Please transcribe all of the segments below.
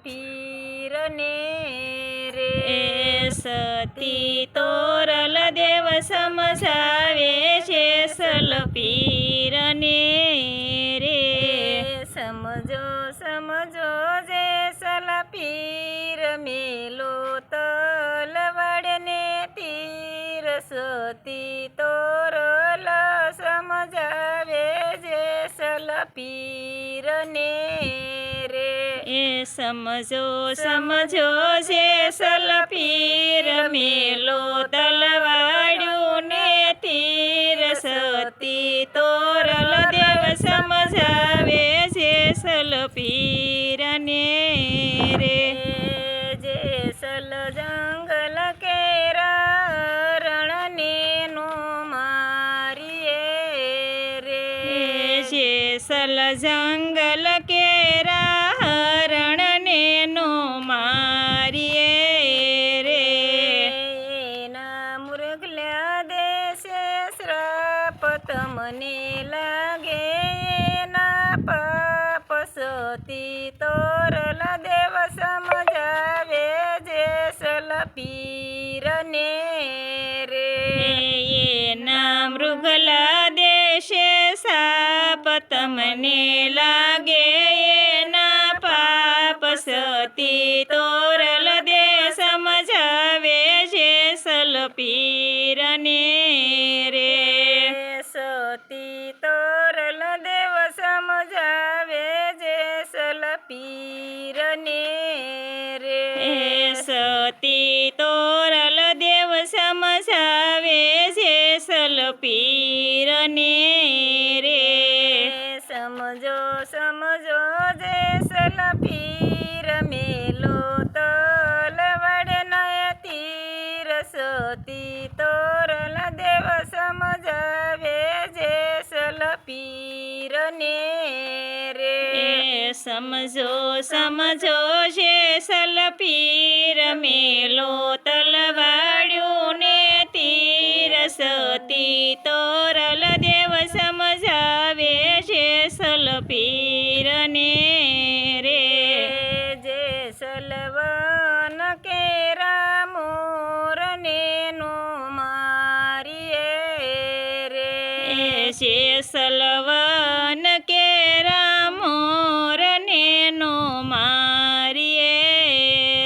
પીરને રે સતી તોરલ દેવ સમજાવે છે સલ પીરને રે સમજો સમજો જે સલ પીર મેલો તલવડને તીર સતી તોરલ સમજાવે જે સલ પીરને રે સમજો સમજો જે સલ પીર મેલો તલવાડ્યું ને તીર સતી તોરલ દેવ સમજાવે છે સલ પીરને રે જે સલ જંગલ કેરા રણને નો મારીએ રે જે સલ જંગલ કેરા હરણને નો મારીએ રે એના મુરગલ્યા દેશે શ્રાપ તમને લાગે એના પાપ સતી તોરલ દેવ સમજાવે જે સલ પીરને રે એના મૃગલા દેશે સાપ તમને લાગે એના પાપ સતી તોરલ દે સમજાવે છે સલ પીરને રે સતી તોરલ દેવ સમજાવે જે સલ પીરને રે સતી તોરલ દેવ સમજાવે છે સલ પીરને રે સમજો સમજો જે સલ પીર મેલો તલવડના તીર સતી તોરલ દેવ સમજાવે જે સલ પીરને રે સમજો સમજો છે સલ પીર મેલો તલવાડ્યું ને તીર સતી તોરલ દેવ સમજાવે છે સલ પીરને રે જે સલવન કેરા મોરને નો મારીએ રે છે સલવન કેરા મોરને નો મારીએ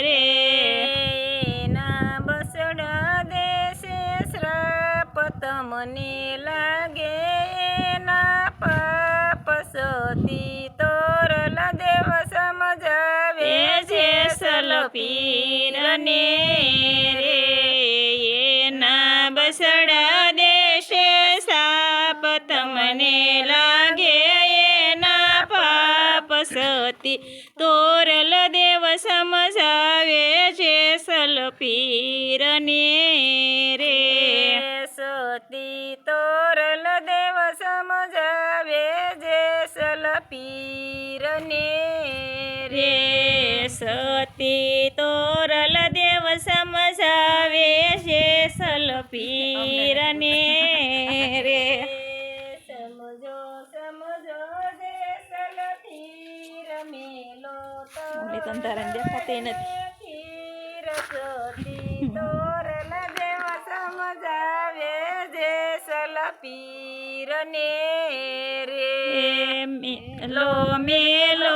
રે એના બસડા દેશે શ્રાપ તમને લાગે એના પાપ સતી તોરલ દેવ સમજાવે છે સલ પીરને રે એના બસડા દેશે સાપ તમને લાગે એના પાપ સતી તોરલ દેવ સમજાવે છે સલ પીરને રે સતી તોરલ દેવ સમજાવે જે સલ પીરને રે સતી તોરલ દેવ સમજાવે છે સલ પીરને રે સમજો સમજો જે સલ પીર મેલો ઓલી તમ તારાને દેખાતી નથી. તીર સતી તોરલ દેવ સમજાવે જે સલ પીરને રે મેલો મેલો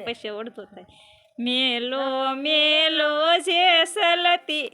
પછી ઓળતો થાય મેલો મેલો જે સલતી